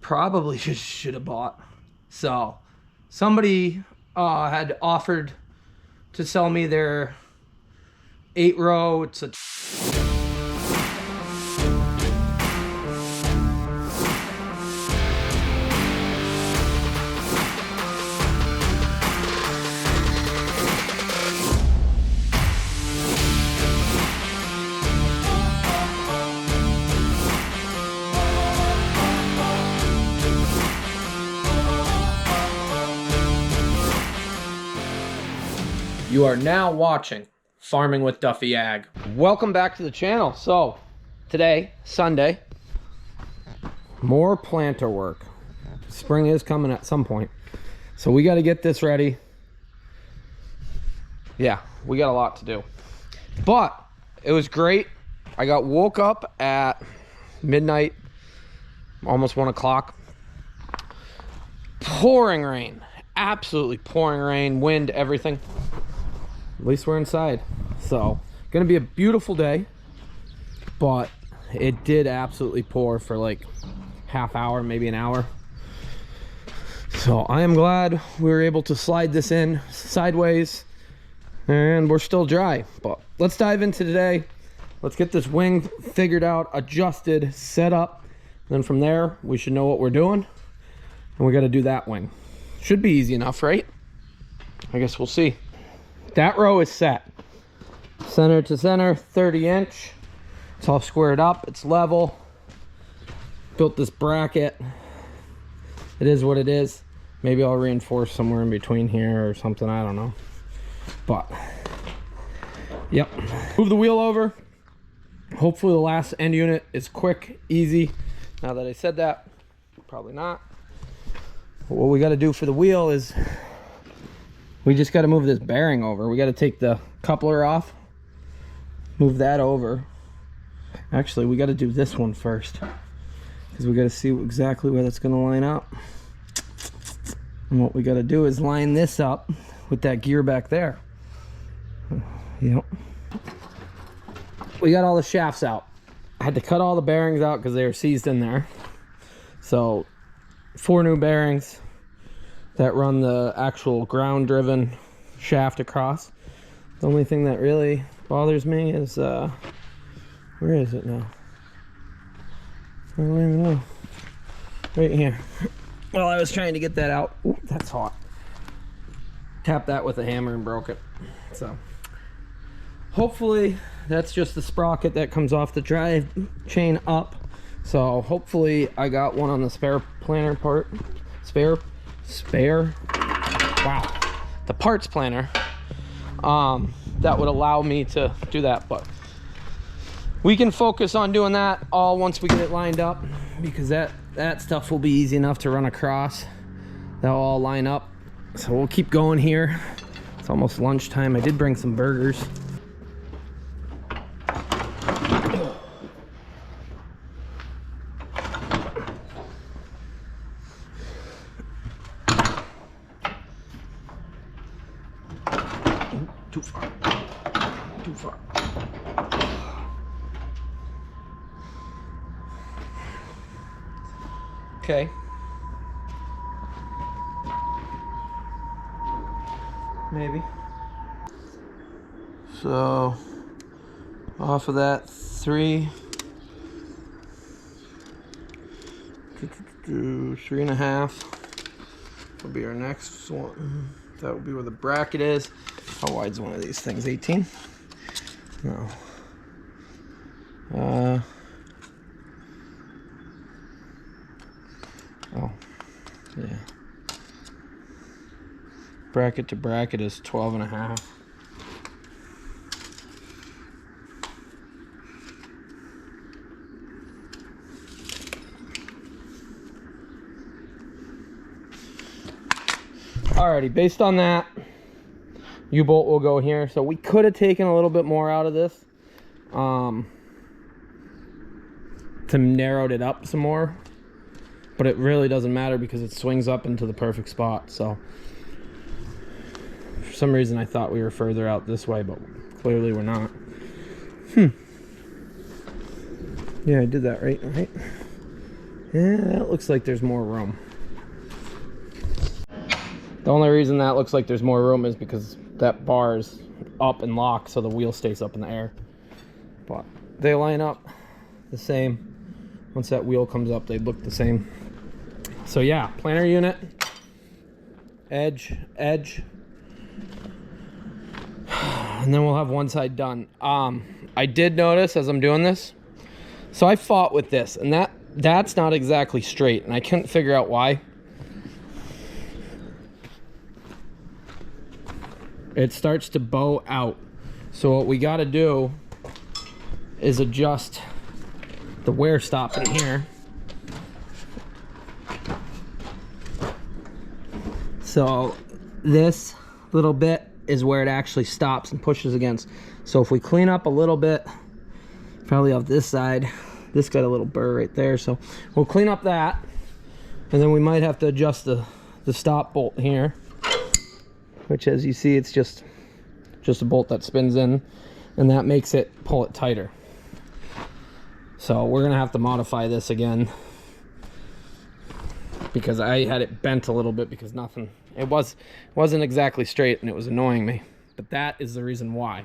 probably just should have bought. So somebody had offered to sell me their 8-row. It's a You are now watching Farming with Duffy Ag. Welcome back to the channel. So today, Sunday, more planter work. Spring is coming at some point, so we got to get this ready. Yeah, we got a lot to do, but it was great. I got woke up at midnight, almost 1 o'clock. Pouring rain, absolutely pouring rain, wind, everything. At least we're inside. So gonna be a beautiful day, but it did absolutely pour for like half hour, maybe an hour. So I am glad we were able to slide this in sideways, and we're still dry. But let's dive into today. Let's get this wing figured out, adjusted, set up. Then from there we should know what we're doing, and we got to do that wing. Should be easy enough, right? I guess we'll see. That row is set, center to center, 30-inch. It's all squared up, it's level. Built this bracket. It is what it is. Maybe I'll reinforce somewhere in between here or something, I don't know. But yep, move the wheel over. Hopefully the last end unit is quick, easy. Now that I said that, probably not. But what we got to do for the wheel is we just got to move this bearing over. We got to take the coupler off, move that over. Actually, we got to do this one first, because we got to see exactly where that's going to line up. And what we got to do is line this up with that gear back there. Yep. We got all the shafts out. I had to cut all the bearings out because they were seized in there. So 4 new bearings that run the actual ground driven shaft across. The only thing that really bothers me is where is it now? I don't even know. Right here. Well, I was trying to get that out. Ooh, that's hot. Tapped that with a hammer and broke it. So hopefully that's just the sprocket that comes off the drive chain up. So hopefully I got one on the spare planter part. Spare. Wow. The parts planner. That would allow me to do that, but we can focus on doing that all once we get it lined up, because that stuff will be easy enough to run across. That'll all line up. So we'll keep going here. It's almost lunchtime. I did bring some burgers. Too far. Too far. Okay. Maybe. So off of that 3, 3.5 will be our next one. That will be where the bracket is. How wide's one of these things? 18? No. Oh, yeah. Bracket to bracket is 12.5. Alrighty, based on that, U-bolt will go here. So we could have taken a little bit more out of this to narrowed it up some more, but it really doesn't matter because it swings up into the perfect spot. So for some reason I thought we were further out this way, but clearly we're not. Yeah, I did that right. Yeah, that looks like there's more room. The only reason that looks like there's more room is because that bar is up and locked, so the wheel stays up in the air. But they line up the same. Once that wheel comes up, they look the same. So yeah, planter unit, edge, edge, and then we'll have one side done. I did notice as I'm doing this, so I fought with this, and that's not exactly straight, and I couldn't figure out why. It starts to bow out. So what we got to do is adjust the wear stop in here. So this little bit is where it actually stops and pushes against. So if we clean up a little bit, probably off this side, this got a little burr right there. So we'll clean up that, and then we might have to adjust the stop bolt here, which, as you see, it's just a bolt that spins in, and that makes it pull it tighter. So we're gonna have to modify this again, because I had it bent a little bit because it wasn't exactly straight, and it was annoying me. But that is the reason why.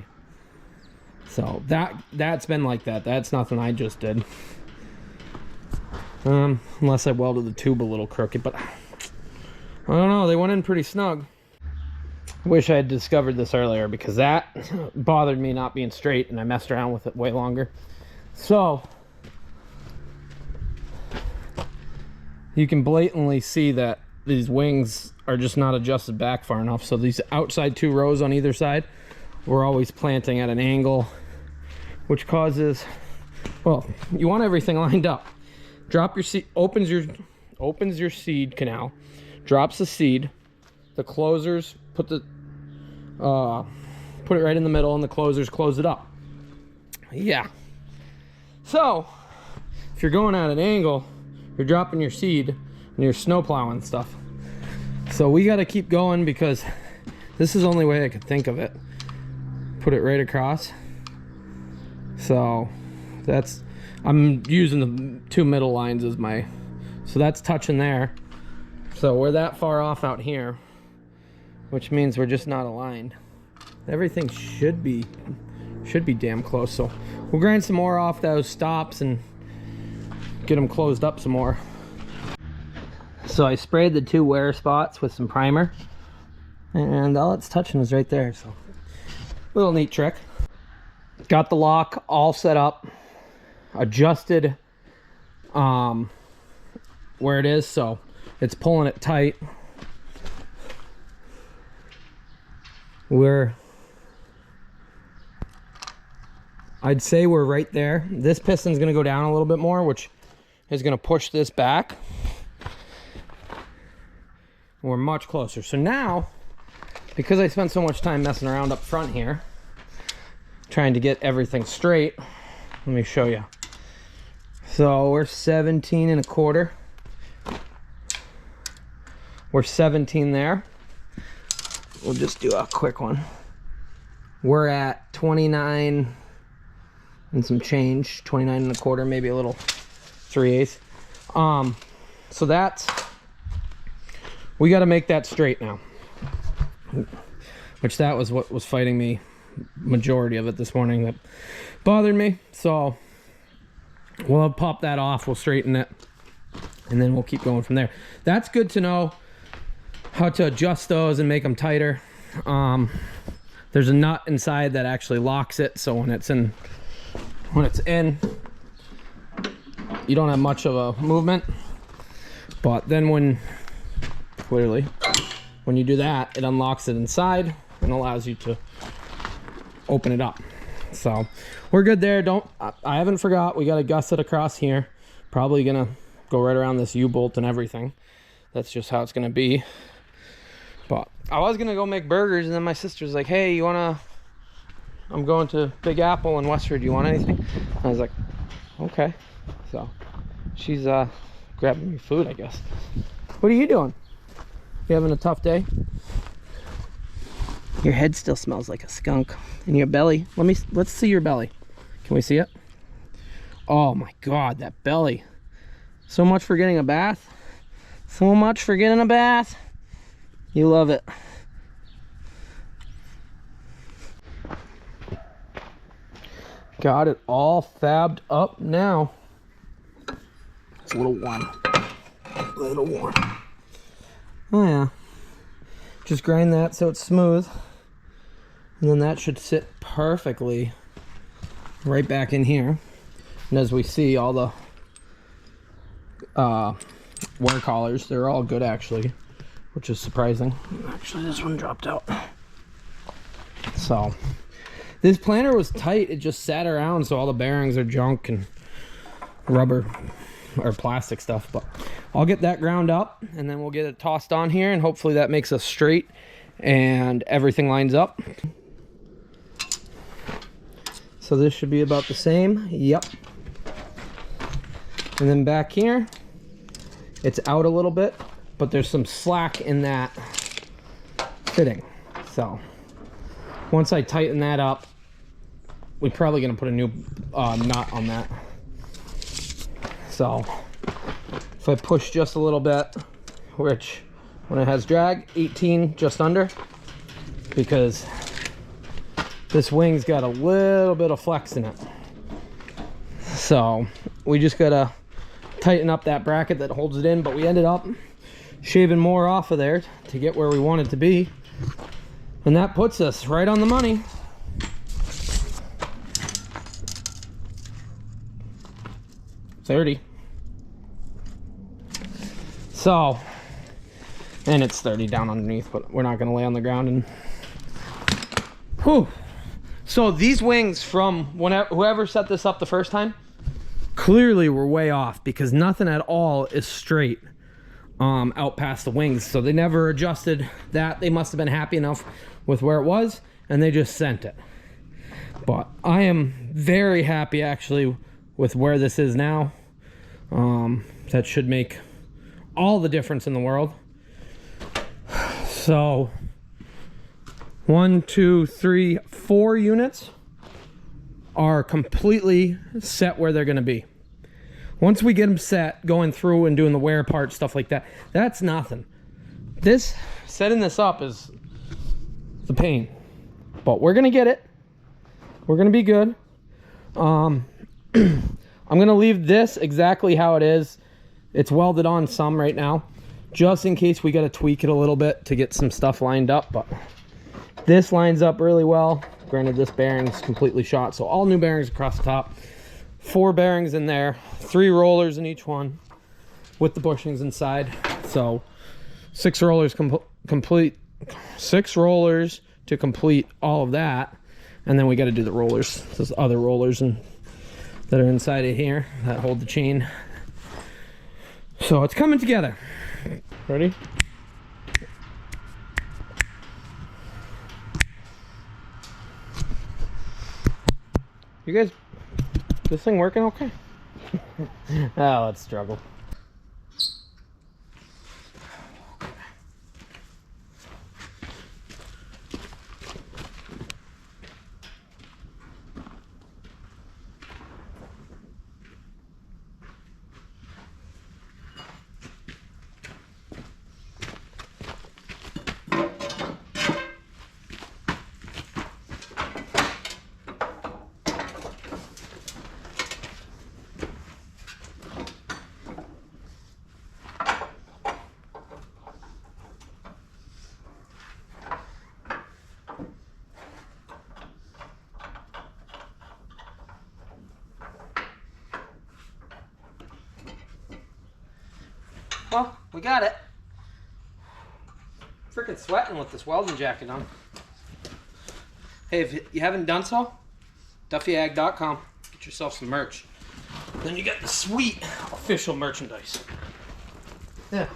So that's been like that. That's nothing I just did. Unless I welded the tube a little crooked, but I don't know, they went in pretty snug. Wish I had discovered this earlier, because that bothered me not being straight, and I messed around with it way longer. So you can blatantly see that these wings are just not adjusted back far enough. So these outside 2 rows on either side, we're always planting at an angle, which causes, well, you want everything lined up. Drop your seed, opens your seed canal, drops the seed, the closers put it right in the middle, and the closers close it up. Yeah. So if you're going at an angle, you're dropping your seed and you're snow plowing stuff. So we got to keep going, because this is the only way I could think of it. Put it right across. So I'm using the 2 middle lines as so that's touching there. So we're that far off out here, which means we're just not aligned. Everything should be damn close. So we'll grind some more off those stops and get them closed up some more. So I sprayed the 2 wear spots with some primer, and all it's touching is right there. So little neat trick. Got the lock all set up, adjusted where it is, so it's pulling it tight. I'd say we're right there. This piston's gonna go down a little bit more, which is gonna push this back. We're much closer. So now, because I spent so much time messing around up front here, trying to get everything straight, let me show you. So we're 17 1/4. We're 17 there. We'll just do a quick one. We're at 29 and some change, 29 1/4, maybe a little 3/8. So we got to make that straight now, which that was what was fighting me majority of it this morning, that bothered me. So we'll pop that off, we'll straighten it, and then we'll keep going from there. That's good to know how to adjust those and make them tighter. There's a nut inside that actually locks it, so when it's in, you don't have much of a movement. But then when you do that, it unlocks it inside and allows you to open it up. So we're good there. I haven't forgot, we got to gusset across here. Probably gonna go right around this U-bolt and everything. That's just how it's gonna be. But I was gonna go make burgers, and then my sister's like, hey, I'm going to Big Apple in Westford, you want anything? I was like, okay. So she's grabbing me food, I guess. What are you doing? You having a tough day? Your head still smells like a skunk. And your belly, let's see your belly. Can we see it? Oh my God, that belly So much for getting a bath. So much for getting a bath. You love it. Got it all fabbed up now. It's a little warm. A little warm. Oh yeah. Just grind that so it's smooth. And then that should sit perfectly right back in here. And as we see, all the wear collars, they're all good actually, which is surprising. Actually, this one dropped out. So this planter was tight. It just sat around, so all the bearings are junk and rubber or plastic stuff. But I'll get that ground up and then we'll get it tossed on here, and hopefully that makes us straight and everything lines up. So this should be about the same. Yep. And then back here, it's out a little bit, but there's some slack in that fitting. So once I tighten that up, we're probably gonna put a new nut on that. So if I push just a little bit, which when it has drag, 18 just under, because this wing's got a little bit of flex in it. So we just gotta tighten up that bracket that holds it in, but we ended up shaving more off of there to get where we want it to be. And that puts us right on the money. $30. So, and it's 30 down underneath, but we're not gonna lay on the ground and whew. So these wings from whoever set this up the first time clearly were way off, because nothing at all is straight out past the wings. So they never adjusted that. They must have been happy enough with where it was and they just sent it. But I am very happy actually with where this is now. That should make all the difference in the world. So 1, 2, 3, 4 units are completely set where they're going to be. Once we get them set, going through and doing the wear part, stuff like that, that's nothing. This, setting this up is the pain, but we're going to get it. We're going to be good. I'm going to leave this exactly how it is. It's welded on some right now, just in case we got to tweak it a little bit to get some stuff lined up, but this lines up really well. Granted, this bearing is completely shot, so all new bearings across the top. 4 bearings in there, 3 rollers in each one with the bushings inside. So 6 rollers complete, 6 rollers to complete all of that. And then we got to do the rollers. There's other rollers that are inside of here that hold the chain. So it's coming together. Ready? You guys, this thing working okay? Oh, let's struggle. Well, we got it. Freaking sweating with this welding jacket on. Hey, if you haven't done so, duffyag.com. Get yourself some merch. Then you get the sweet official merchandise. Yeah,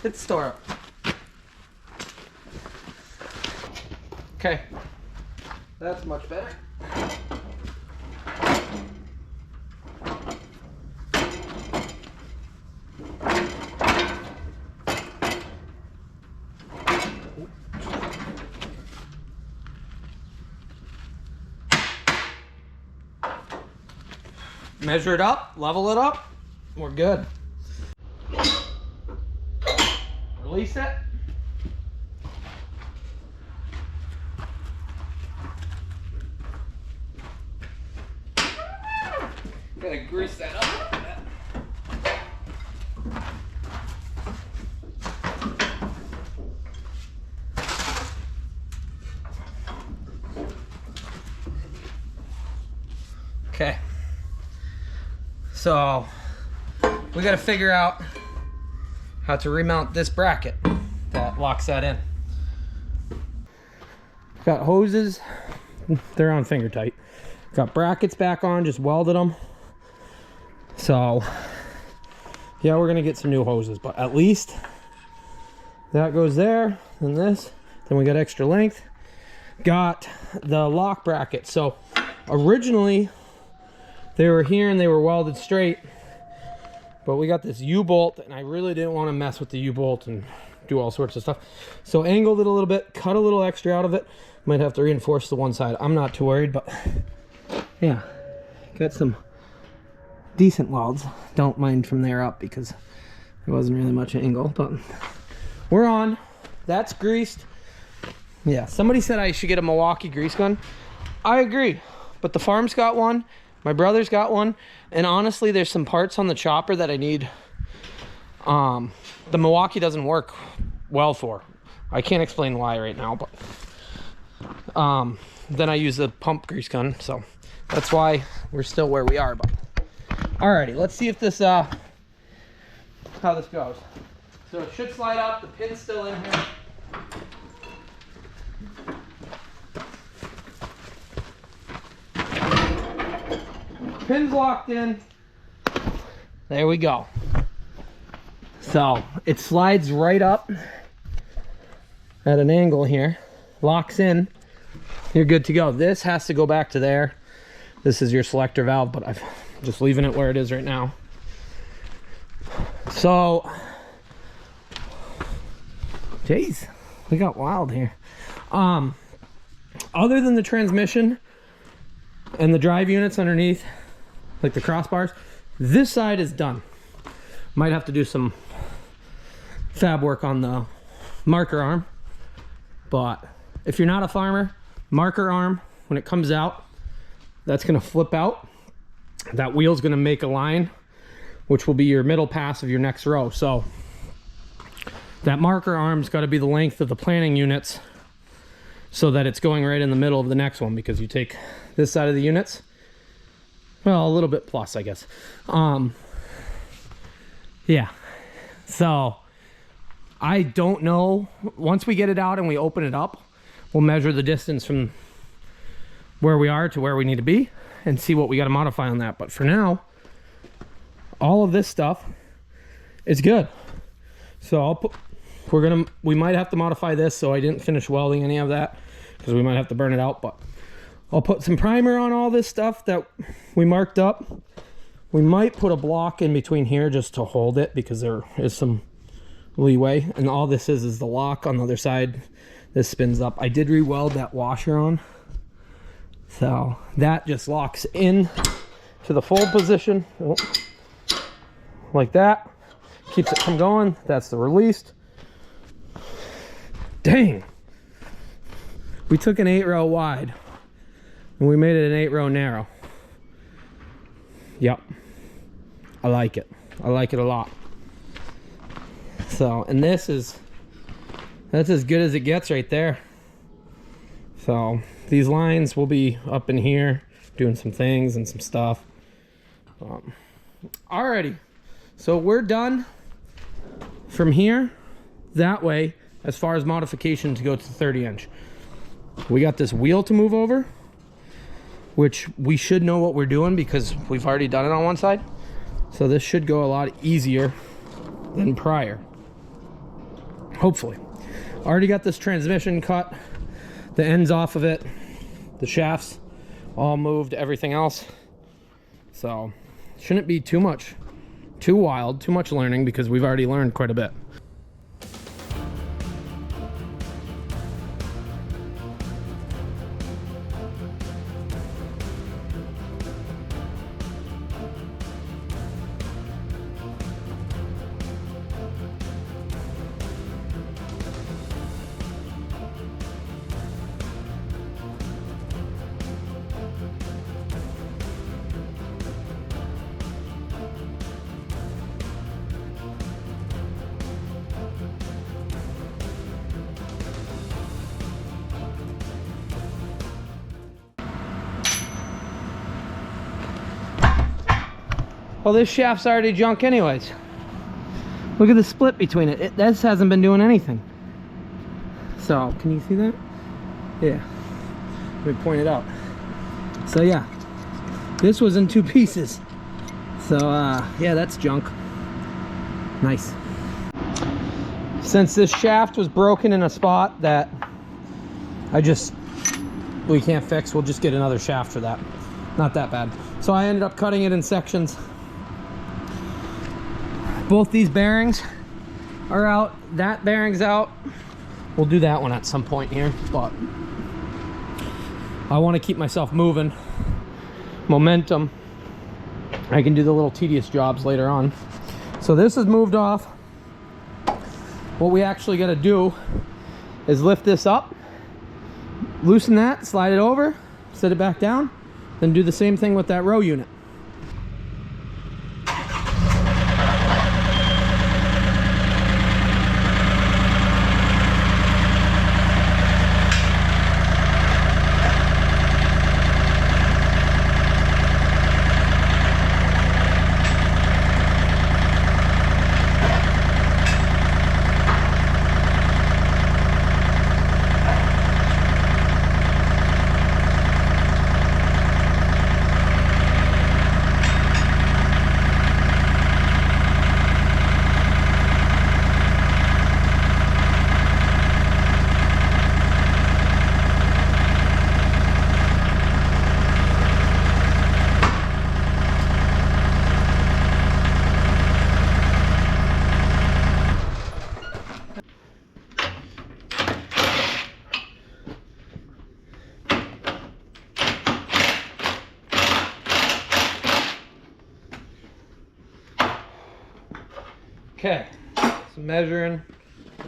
hit the store up. Okay, that's much better. Measure it up, level it up, we're good. release it. Gotta grease that up a little bit. Okay, so we got to figure out how to remount this bracket that locks that in. Got hoses, they're on finger tight. Got brackets back on, just welded them. So yeah, we're gonna get some new hoses, but at least that goes there, and this, then we got extra length. Got the lock bracket. So originally they were here and they were welded straight, but we got this U-bolt and I really didn't want to mess with the U-bolt and do all sorts of stuff. So angled it a little bit, cut a little extra out of it. Might have to reinforce the one side. I'm not too worried, but yeah, got some decent welds. Don't mind from there up because there wasn't really much angle, but we're on. That's greased. Yeah, somebody said I should get a Milwaukee grease gun. I agree, but the farm's got one. My brother's got one, and honestly, there's some parts on the chopper that I need. The Milwaukee doesn't work well for. I can't explain why right now, but then I use the pump grease gun, so that's why we're still where we are. But alrighty, let's see if this how this goes. So it should slide up. The pin's still in here. Pin's locked in. There we go. So it slides right up at an angle here, locks in. You're good to go. This has to go back to there. This is your selector valve, but I'm just leaving it where it is right now. So, jeez, we got wild here. Other than the transmission and the drive units underneath, like the crossbars, this side is done. Might have to do some fab work on the marker arm, but if you're not a farmer, marker arm, when it comes out, that's gonna flip out. That wheel's gonna make a line, which will be your middle pass of your next row. So that marker arm's gotta be the length of the planning units so that it's going right in the middle of the next one, because you take this side of the units, well, a little bit plus, I guess. Yeah, so I don't know. Once we get it out and we open it up, we'll measure the distance from where we are to where we need to be and see what we got to modify on that. But for now, all of this stuff is good. So I'll put, we might have to modify this, so I didn't finish welding any of that because we might have to burn it out, but I'll put some primer on all this stuff that we marked up. We might put a block in between here just to hold it because there is some leeway, and all this is the lock on the other side. This spins up. I did re-weld that washer on, so that just locks in to the fold position like that, keeps it from going. That's the released. Dang, we took an 8-row wide and we made it an 8-row narrow. Yep, I like it. I like it a lot. So, and that's as good as it gets right there. So these lines will be up in here doing some things and some stuff. Alrighty, so we're done from here that way as far as modification to go to 30-inch. We got this wheel to move over, which we should know what we're doing because we've already done it on one side. So this should go a lot easier than prior, hopefully. Already got this transmission cut, the ends off of it, the shafts all moved, everything else. So shouldn't be too much, too wild, too much learning because we've already learned quite a bit. Well, this shaft's already junk anyways. Look at the split between it. This hasn't been doing anything. So, can you see that? Yeah. Let me point it out. So yeah, this was in 2 pieces. So yeah, that's junk. Nice. Since this shaft was broken in a spot that we can't fix, we'll just get another shaft for that. Not that bad. So I ended up cutting it in sections. Both these bearings are out. That bearing's out. We'll do that one at some point here, but I want to keep myself moving. Momentum. I can do the little tedious jobs later on. So this is moved off. What we actually got to do is lift this up, loosen that, slide it over, set it back down, then do the same thing with that row unit. Okay, so measuring,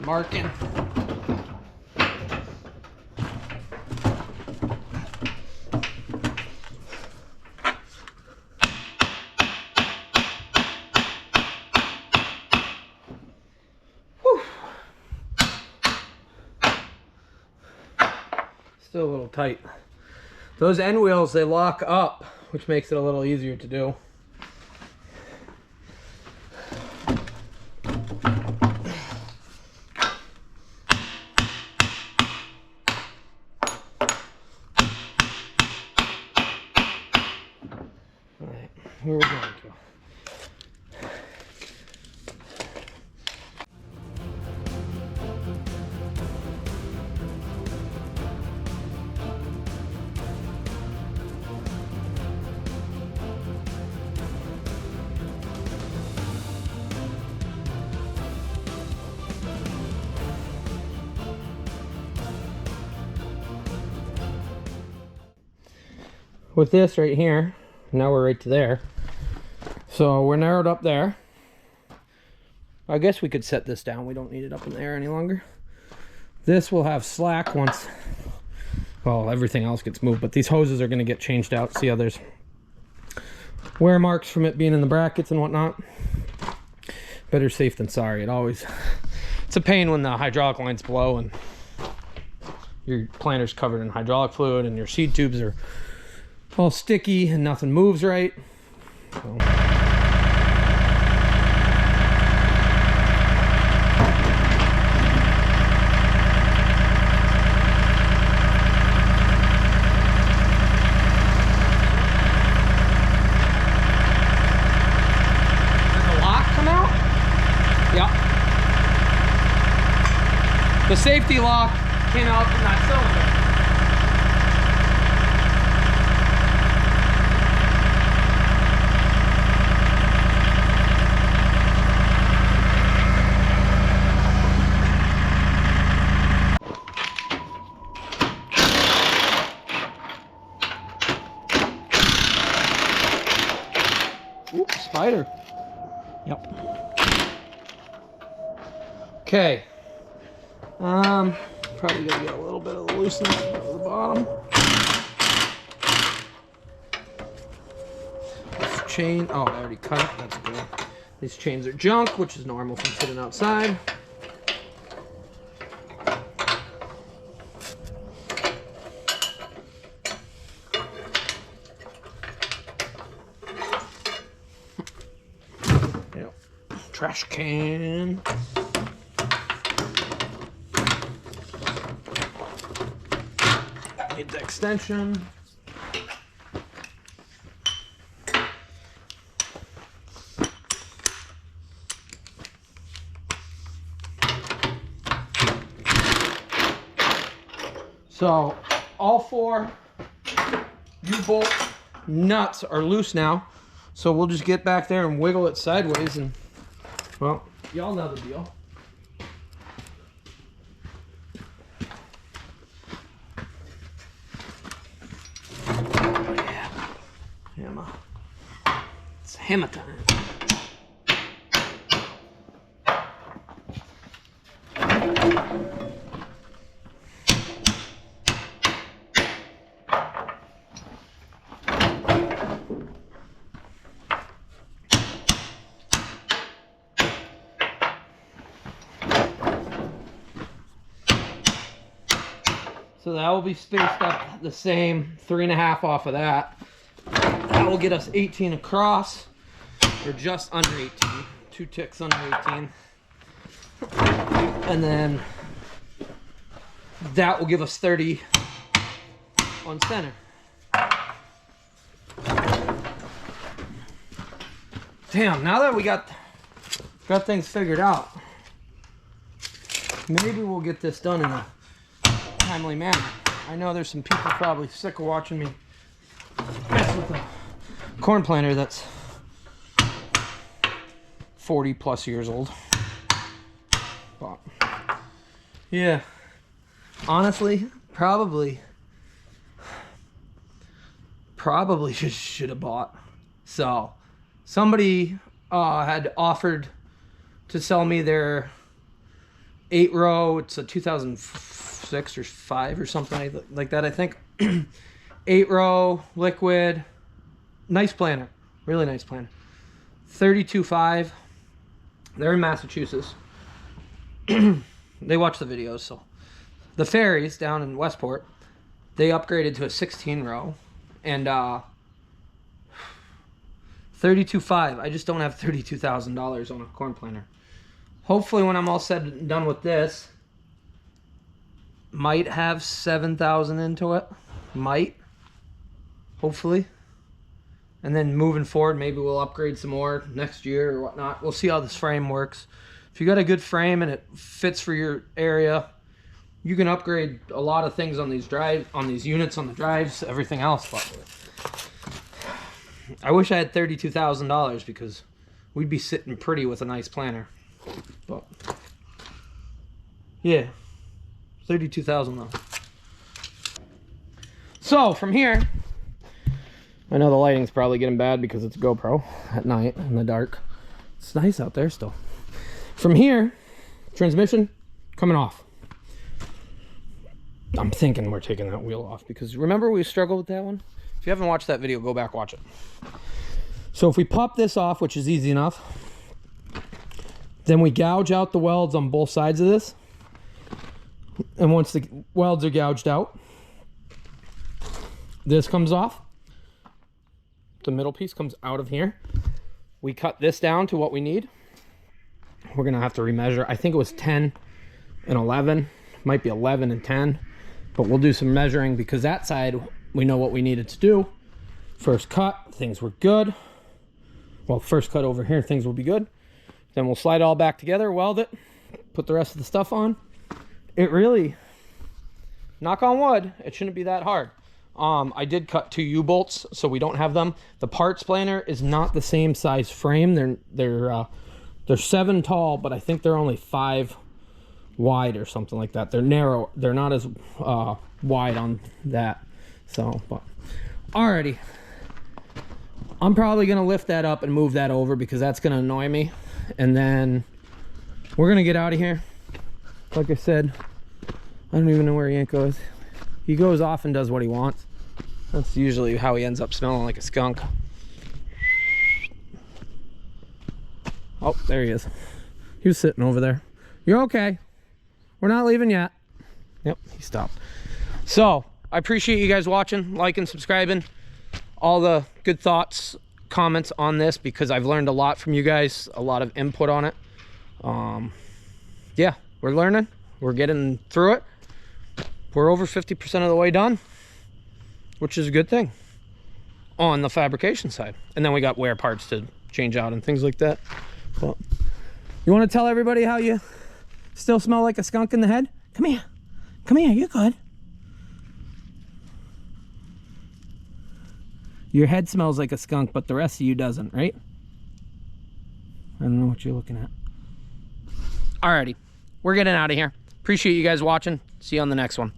marking. Whew. Still a little tight. Those end wheels, they lock up, which makes it a little easier to do. Where are we going to? With this right here, now we're right to there. So we're narrowed up there. I guess we could set this down. We don't need it up in the air any longer. This will have slack once, well, everything else gets moved, but these hoses are going to get changed out. See how there's wear marks from it being in the brackets and whatnot. Better safe than sorry. It's a pain when the hydraulic lines blow and your planter's covered in hydraulic fluid and your seed tubes are all sticky and nothing moves right. So. The safety lock came out from that cylinder. Oops, spider. Yep. Okay. Probably gonna get a little bit of the looseness at the bottom. This chain, oh, I already cut it, that's good. These chains are junk, which is normal from sitting outside. trash can. Need the extension. So all 4 U-bolt nuts are loose now. So we'll just get back there and wiggle it sideways, and well, y'all know the deal. Oh, yeah. Hammer. It's hammer time. So that will be spaced up the same, 3.5 off of that. That will get us 18 across, or just under 18, 2 ticks under 18. And then that will give us 30 on center. Damn, now that we got things figured out, maybe we'll get this done in a timely manner. I know there's some people probably sick of watching me mess with a corn planter that's 40 plus years old. But yeah, honestly, probably should have bought. So somebody had offered to sell me their 8-row. It's a 2006 or 5 or something like that, I think. 8-row liquid, nice planter, really nice planter. 32.5. They're in Massachusetts. They watch the videos. So the Ferries down in Westport, they upgraded to a 16-row, and 32.5. I just don't have $32,000 on a corn planter. Hopefully when I'm all said and done with this, might have 7,000 into it. Might. Hopefully. And then moving forward, maybe we'll upgrade some more next year or whatnot. We'll see how this frame works. If you got a good frame and it fits for your area, you can upgrade a lot of things on these units, on the drives, everything else. But I wish I had $32,000 because we'd be sitting pretty with a nice planter. But yeah, 32,000 though. So from here, I know the lighting's probably getting bad because it's a GoPro at night in the dark. It's nice out there still. From here, transmission coming off. I'm thinking we're taking that wheel off because remember we struggled with that one? If you haven't watched that video, go back, watch it. So if we pop this off, which is easy enough, then we gouge out the welds on both sides of this. And once the welds are gouged out, this comes off. The middle piece comes out of here. We cut this down to what we need. We're gonna have to remeasure. I think it was 10 and 11. Might be 11 and 10. But we'll do some measuring because that side, we know what we needed to do. First cut, things were good. Well, first cut over here, things will be good. Then we'll slide it all back together, weld it, put the rest of the stuff on. It really, knock on wood, it shouldn't be that hard. I did cut 2 U-bolts, so we don't have them. The parts planner is not the same size frame. They're 7 tall, but I think they're only 5 wide or something like that. They're narrow. They're not as wide on that. So, but alrighty. I'm probably gonna lift that up and move that over because that's gonna annoy me. And then we're gonna get out of here. Like I said, I don't even know where Yanko is. He goes off and does what he wants. That's usually how he ends up smelling like a skunk. Oh, there he is. He was sitting over there. You're okay. We're not leaving yet. Yep, he stopped. So I appreciate you guys watching, liking, subscribing, all the good thoughts, comments on this because I've learned a lot from you guys, a lot of input on it. Yeah, we're learning, we're getting through it. We're over 50% of the way done, which is a good thing on the fabrication side. And then we got wear parts to change out and things like that. But you want to tell everybody how you still smell like a skunk in the head? Come here. Come here, you're good. Your head smells like a skunk, but the rest of you doesn't, right? I don't know what you're looking at. Alrighty, we're getting out of here. Appreciate you guys watching. See you on the next one.